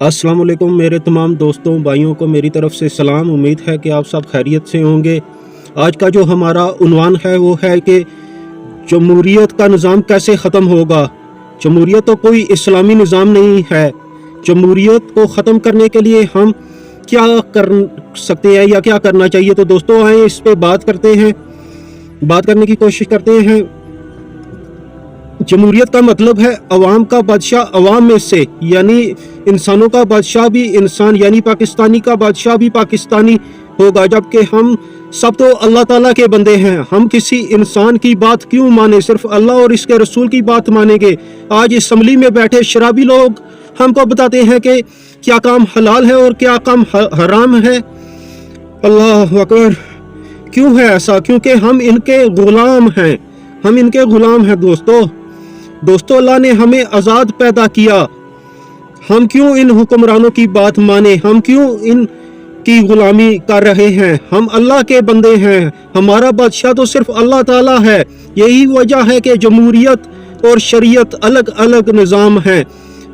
अस्सलाम वालेकुम मेरे तमाम दोस्तों भाइयों को मेरी तरफ से सलाम। उम्मीद है कि आप सब खैरियत से होंगे। आज का जो हमारा उन्वान है वो है कि जमहूरियत का निज़ाम कैसे ख़त्म होगा। जमहूरियत तो कोई इस्लामी निज़ाम नहीं है। जमहूरियत को ख़त्म करने के लिए हम क्या कर सकते हैं या क्या करना चाहिए, तो दोस्तों आए इस पे बात करने की कोशिश करते हैं। जमहूरियत का मतलब है अवाम का बादशाह अवाम में से, यानी इंसानों का बादशाह भी इंसान यानी पाकिस्तानी का बादशाह भी पाकिस्तानी होगा, जबकि हम सब तो अल्लाह ताला के बंदे हैं। हम किसी इंसान की बात क्यों माने, सिर्फ अल्लाह और इसके रसूल की बात मानेंगे। आज असम्बली में बैठे शराबी लोग हमको बताते हैं कि क्या काम हलाल है और क्या काम हराम है। अल्लाह अकबर। क्यों है ऐसा? क्योंकि हम इनके गुलाम हैं। दोस्तों अल्लाह ने हमें आज़ाद पैदा किया। हम क्यों इन हुक्मरानों की बात माने? हम क्यों इन की गुलामी कर रहे हैं? हम अल्लाह के बंदे हैं। हमारा बादशाह तो सिर्फ अल्लाह ताला है। यही वजह है कि जमहूरियत और शरीयत अलग अलग निज़ाम है।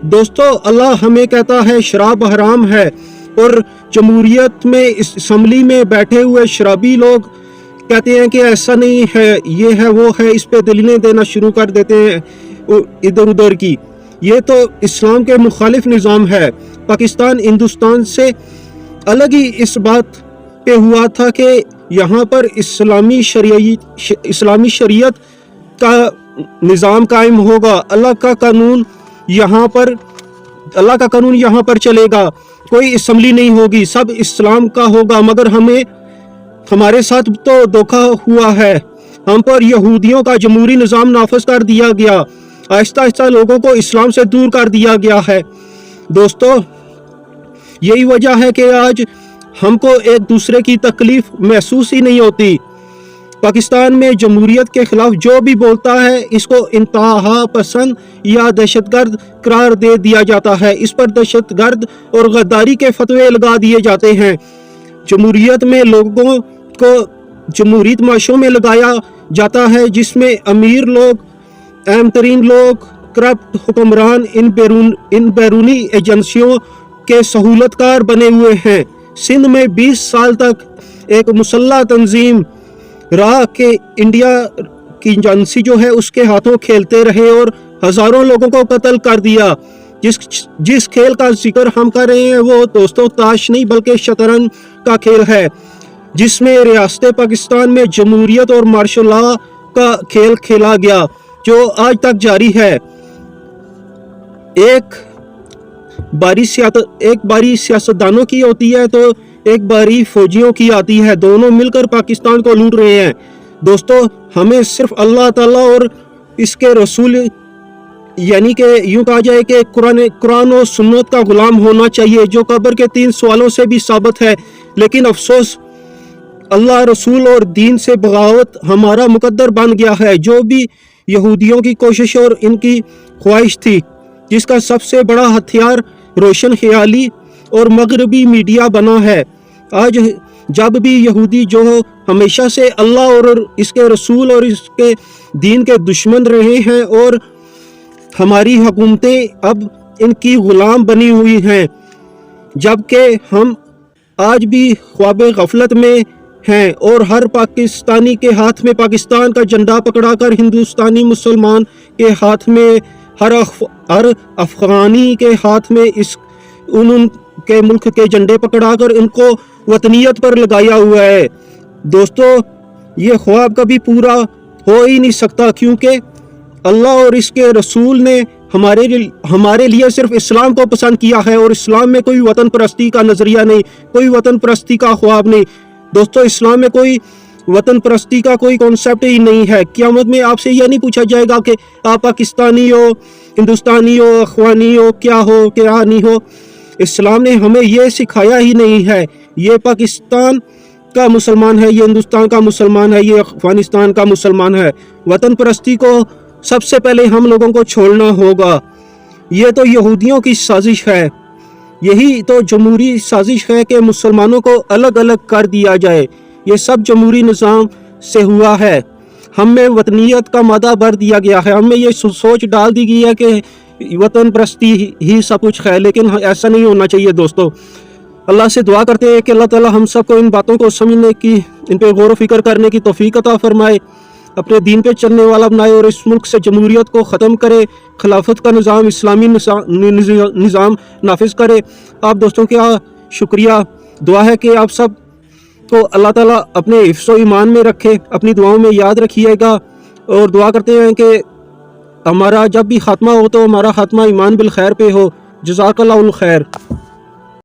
दोस्तों अल्लाह हमें कहता है शराब हराम है, और जमहूरियत में इस असम्बली में बैठे हुए शराबी लोग कहते हैं कि ऐसा नहीं है, ये है वो है, इस पे दलीलें देना शुरू कर देते हैं इधर उधर की। ये तो इस्लाम के मुखालिफ निज़ाम है। पाकिस्तान हिंदुस्तान से अलग ही इस बात पे हुआ था कि यहाँ पर इस्लामी शरीयत का निज़ाम कायम होगा। अल्लाह का कानून यहाँ पर चलेगा। कोई असम्बली नहीं होगी, सब इस्लाम का होगा। मगर हमारे साथ तो धोखा हुआ है। हम पर यहूदियों का जमहूरी निज़ाम नाफिज कर दिया गया। आहिस्ता आहिस्ता लोगों को इस्लाम से दूर कर दिया गया है। दोस्तों यही वजह है कि आज हमको एक दूसरे की तकलीफ महसूस ही नहीं होती। पाकिस्तान में जमहूरियत के खिलाफ जो भी बोलता है इसको इंतहा पसंद या दहशतगर्द करार दे दिया जाता है। इस पर दहशतगर्द और गद्दारी के फतवे लगा दिए जाते हैं। जमहूरियत में लोगों को जमहूरी तमाशों में लगाया जाता है, जिसमें अमीर लोग, अहम तरीन लोग, करप्ट हुक्मरान इन बैरूनी एजेंसियों के सहूलतकार बने हुए हैं। सिंध में 20 साल तक एक मुसल्लह तंजीम रहा कि इंडिया की एजेंसी जो है उसके हाथों खेलते रहे और हजारों लोगों को कत्ल कर दिया। जिस खेल का जिक्र हम कर रहे हैं वो दोस्तों ताश नहीं बल्कि शतरंज का खेल है, जिसमें रियासत पाकिस्तान में जमहूरियत और मार्शल लॉ का खेल खेला गया, जो आज तक जारी है। एक बारी सियासतदानों की होती है तो एक बारी फौजियों की आती है। दोनों मिलकर पाकिस्तान को लूट रहे हैं। दोस्तों हमें सिर्फ अल्लाह ताला और इसके रसूल यानी कि यूं कहा जाए कि कुरान और सुन्नत का गुलाम होना चाहिए, जो कब्र के 3 सवालों से भी साबित है। लेकिन अफसोस अल्लाह रसूल और दीन से बगावत हमारा मुकद्दर बन गया है। जो भी यहूदियों की कोशिश और इनकी ख्वाहिश थी, जिसका सबसे बड़ा हथियार रोशन ख्याली और मगरबी मीडिया बना है। आज जब भी यहूदी जो हमेशा से अल्लाह और इसके रसूल और इसके दीन के दुश्मन रहे हैं और हमारी हुकूमतें अब इनकी गुलाम बनी हुई हैं, जबकि हम आज भी ख्वाब गफलत में हैं और हर पाकिस्तानी के हाथ में पाकिस्तान का झंडा पकड़ाकर हिंदुस्तानी मुसलमान के हाथ में, हर अफगानी के हाथ में उनके मुल्क के झंडे पकड़ाकर इनको वतनियत पर लगाया हुआ है। दोस्तों ये ख्वाब कभी पूरा हो ही नहीं सकता, क्योंकि अल्लाह और इसके रसूल ने हमारे लिए सिर्फ इस्लाम को पसंद किया है, और इस्लाम में कोई वतन परस्ती का नजरिया नहीं, कोई वतन परस्ती का ख्वाब नहीं। दोस्तों इस्लाम में कोई वतन परस्ती का कोई कॉन्सेप्ट ही नहीं है। क़यामत में आपसे यह नहीं पूछा जाएगा कि आप पाकिस्तानी हो, हिंदुस्तानी हो, अफगानी हो, क्या नहीं हो। इस्लाम ने हमें यह सिखाया ही नहीं है। ये पाकिस्तान का मुसलमान है, ये हिंदुस्तान का मुसलमान है, ये अफगानिस्तान का मुसलमान है। वतन परस्ती को सबसे पहले हम लोगों को छोड़ना होगा। ये तो यहूदियों की साजिश है। यही तो जमहूरी साजिश है कि मुसलमानों को अलग अलग कर दिया जाए। ये सब जमहूरी निज़ाम से हुआ है। हम में वतनियत का मादा भर दिया गया है। हमें ये सोच डाल दी गई है कि وطن پرستی ہی سب کچھ ہے، لیکن ایسا نہیں ہونا چاہیے دوستو۔ اللہ سے دعا کرتے ہیں کہ اللہ تعالی ہم سب کو ان باتوں کو سمجھنے کی، ان پہ غور و فکر کرنے کی توفیق عطا فرمائے، اپنے دین پہ چلنے والا بنائے اور اس ملک سے جمہوریت کو ختم کرے، خلافت کا نظام، اسلامی نظام نافذ کرے۔ آپ دوستوں کا شکریہ، دعا ہے کہ آپ سب کو اللہ تعالیٰ اپنے حفظ و ایمان میں رکھے، اپنی دعاؤں میں یاد رکھیے گا، اور دعا کرتے ہیں کہ ہمارا جب بھی خاتمہ ہو تو ہمارا خاتمہ ایمان بالخیر پہ ہو۔ جزاک اللہ الخیر۔